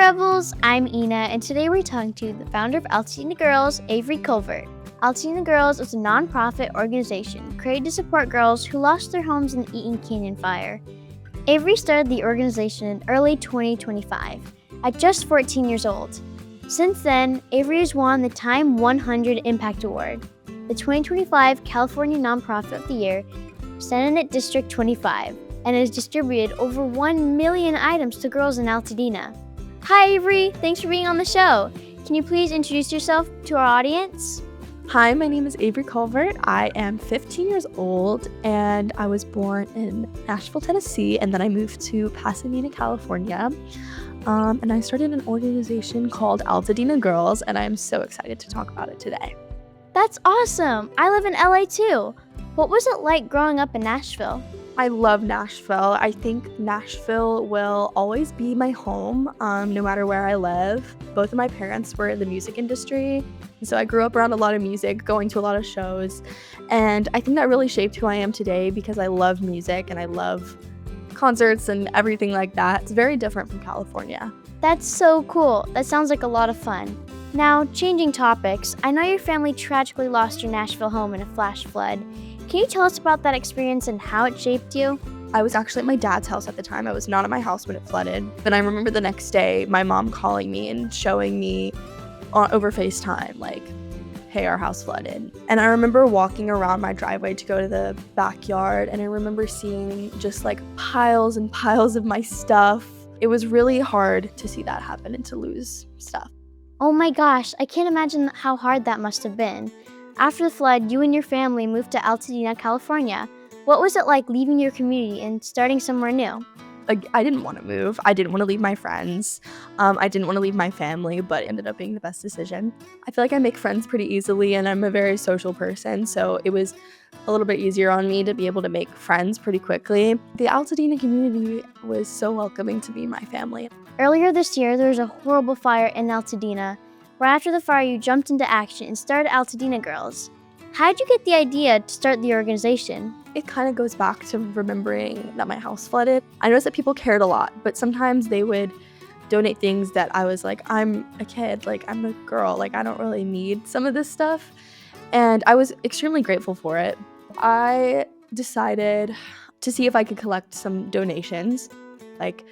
Rebels, I'm Ina, and today we're talking to the founder of Altadena Girls, Avery Colvert. Altadena Girls is a non-profit organization created to support girls who lost their homes in the Eaton Canyon fire. Avery started the organization in early 2025, at just 14 years old. Since then, Avery has won the TIME100 Impact Award, the 2025 California Nonprofit of the Year, Senate District 25, and has distributed over 1 million items to girls in Altadena. Hi Avery, thanks for being on the show. Can you please introduce yourself to our audience? Hi, my name is Avery Colvert. I am 15 years old and I was born in Nashville, Tennessee, and then I moved to Pasadena, California. And I started an organization called Altadena Girls, and I'm so excited to talk about it today. That's awesome! I live in LA too. What was it like growing up in Nashville? I love Nashville. I think Nashville will always be my home, no matter where I live. Both of my parents were in the music industry, so I grew up around a lot of music, going to a lot of shows, and I think that really shaped who I am today because I love music and I love concerts and everything like that. It's very different from California. That's so cool. That sounds like a lot of fun. Now, changing topics, I know your family tragically lost your Nashville home in a flash flood. Can you tell us about that experience and how it shaped you? I was actually at my dad's house at the time. I was not at my house when it flooded. Then I remember the next day, my mom calling me and showing me over FaceTime, like, hey, our house flooded. And I remember walking around my driveway to go to the backyard, and I remember seeing just like piles and piles of my stuff. It was really hard to see that happen and to lose stuff. Oh my gosh, I can't imagine how hard that must have been. After the flood, you and your family moved to Altadena, California. What was it like leaving your community and starting somewhere new? I didn't want to move. I didn't want to leave my friends. I didn't want to leave my family, but it ended up being the best decision. I feel like I make friends pretty easily, and I'm a very social person, so it was a little bit easier on me to be able to make friends pretty quickly. The Altadena community was so welcoming to me and my family. Earlier this year, there was a horrible fire in Altadena. Right after the fire, you jumped into action and started Altadena Girls. How did you get the idea to start the organization? It kind of goes back to remembering that my house flooded. I noticed that people cared a lot, but sometimes they would donate things that I was like, I'm a kid, like I'm a girl, like I don't really need some of this stuff. And I was extremely grateful for it. I decided to see if I could collect some donations, like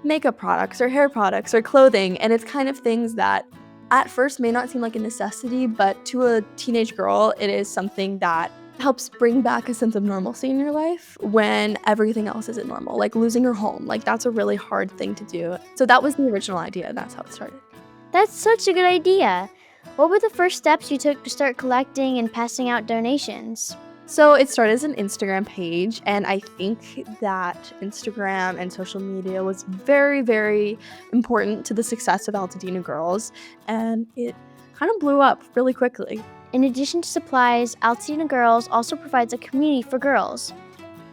makeup products or hair products or clothing. And it's kind of things that at first may not seem like a necessity, but to a teenage girl, it is something that helps bring back a sense of normalcy in your life when everything else isn't normal, like losing your home. Like that's a really hard thing to do. So that was the original idea, and that's how it started. That's such a good idea. What were the first steps you took to start collecting and passing out donations? So it started as an Instagram page, and I think that Instagram and social media was very, very important to the success of Altadena Girls, and it kind of blew up really quickly. In addition to supplies, Altadena Girls also provides a community for girls.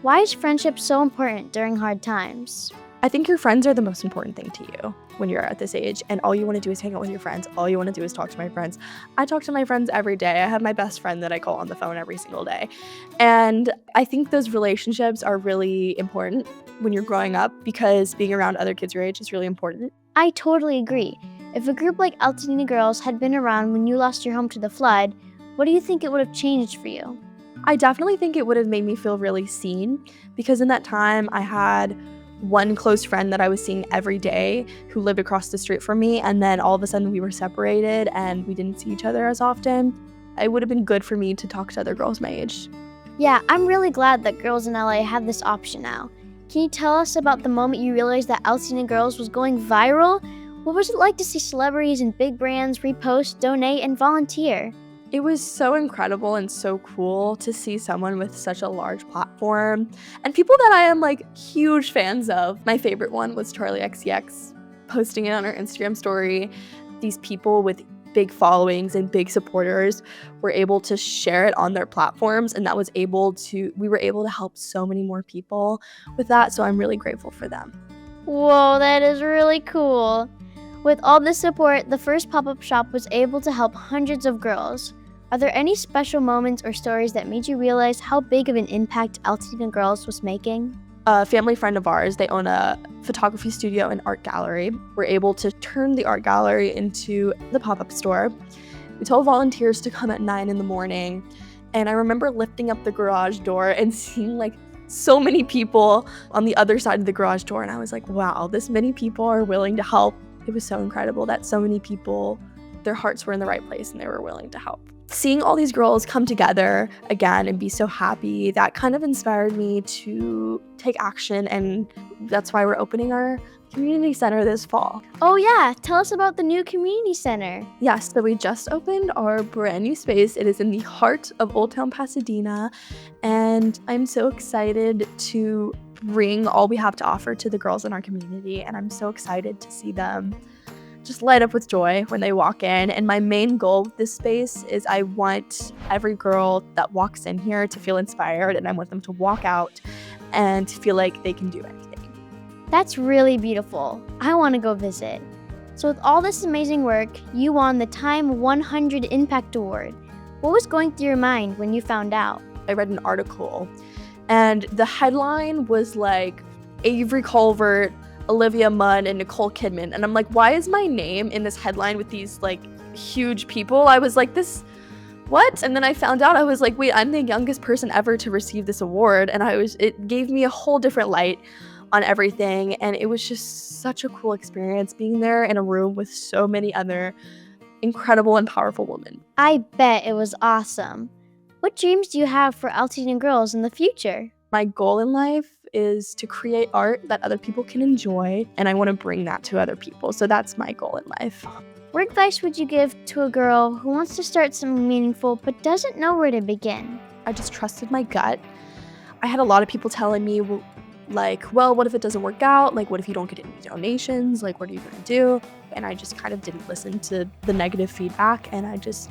Why is friendship so important during hard times? I think your friends are the most important thing to you when you're at this age, and all you want to do is hang out with your friends. All you want to do is talk to my friends. I talk to my friends every day. I have my best friend that I call on the phone every single day. And I think those relationships are really important when you're growing up because being around other kids your age is really important. I totally agree. If a group like Altadena Girls had been around when you lost your home to the flood, what do you think it would have changed for you? I definitely think it would have made me feel really seen because in that time I had one close friend that I was seeing every day who lived across the street from me, and then all of a sudden we were separated and we didn't see each other as often. It would have been good for me to talk to other girls my age. Yeah, I'm really glad that girls in LA have this option now. Can you tell us about the moment you realized that Altadena Girls was going viral? What was it like to see celebrities and big brands repost, donate, and volunteer? It was so incredible and so cool to see someone with such a large platform and people that I am like huge fans of. My favorite one was Charlie XCX posting it on her Instagram story. These people with big followings and big supporters were able to share it on their platforms, and we were able to help so many more people with that. So I'm really grateful for them. Whoa, that is really cool. With all this support, the first pop-up shop was able to help hundreds of girls. Are there any special moments or stories that made you realize how big of an impact Altadena Girls was making? A family friend of ours, they own a photography studio and art gallery. We're able to turn the art gallery into the pop-up store. We told volunteers to come at 9 in the morning. And I remember lifting up the garage door and seeing like so many people on the other side of the garage door. And I was like, wow, this many people are willing to help. It was so incredible that so many people, their hearts were in the right place and they were willing to help. Seeing all these girls come together again and be so happy, that kind of inspired me to take action, and that's why we're opening our community center this fall. Oh yeah, tell us about the new community center. Yes, so we just opened our brand new space. It is in the heart of Old Town Pasadena, and I'm so excited to bring all we have to offer to the girls in our community, and I'm so excited to see them just light up with joy when they walk in. And my main goal with this space is I want every girl that walks in here to feel inspired, and I want them to walk out and feel like they can do anything. That's really beautiful. I want to go visit. So with all this amazing work, you won the TIME100 Impact Award. What was going through your mind when you found out? I read an article and the headline was like Avery, Colvert, Olivia Munn, and Nicole Kidman. And I'm like, why is my name in this headline with these like huge people? I was like, this, what? And then I found out, I was like, wait, I'm the youngest person ever to receive this award. And it gave me a whole different light on everything. And it was just such a cool experience being there in a room with so many other incredible and powerful women. I bet it was awesome. What dreams do you have for Altadena Girls in the future? My goal in life is to create art that other people can enjoy, and I want to bring that to other people. So that's my goal in life. What advice would you give to a girl who wants to start something meaningful but doesn't know where to begin? I just trusted my gut. I had a lot of people telling me, well, what if it doesn't work out? Like, what if you don't get any donations? Like, what are you going to do? And I just kind of didn't listen to the negative feedback, and I just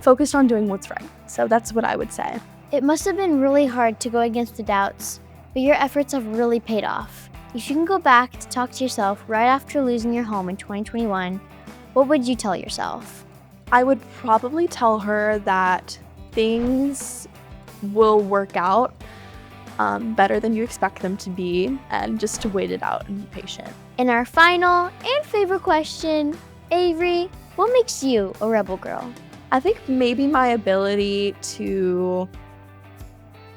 focused on doing what's right. So that's what I would say. It must have been really hard to go against the doubts, but your efforts have really paid off. If you can go back to talk to yourself right after losing your home in 2021, what would you tell yourself? I would probably tell her that things will work out better than you expect them to be, and just to wait it out and be patient. And our final and favorite question, Avery, what makes you a rebel girl? I think maybe my ability to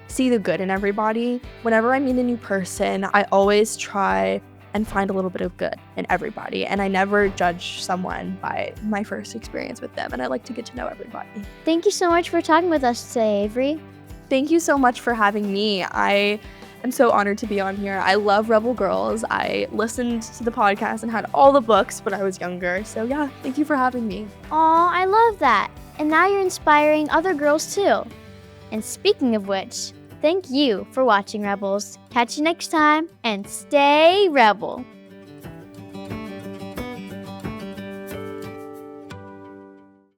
see the good in everybody. Whenever I meet a new person, I always try and find a little bit of good in everybody. And I never judge someone by my first experience with them. And I like to get to know everybody. Thank you so much for talking with us today, Avery. Thank you so much for having me. I am so honored to be on here. I love Rebel Girls. I listened to the podcast and had all the books when I was younger. So yeah, thank you for having me. Aw, I love that. And now you're inspiring other girls too. And speaking of which, thank you for watching, Rebels. Catch you next time, and stay Rebel.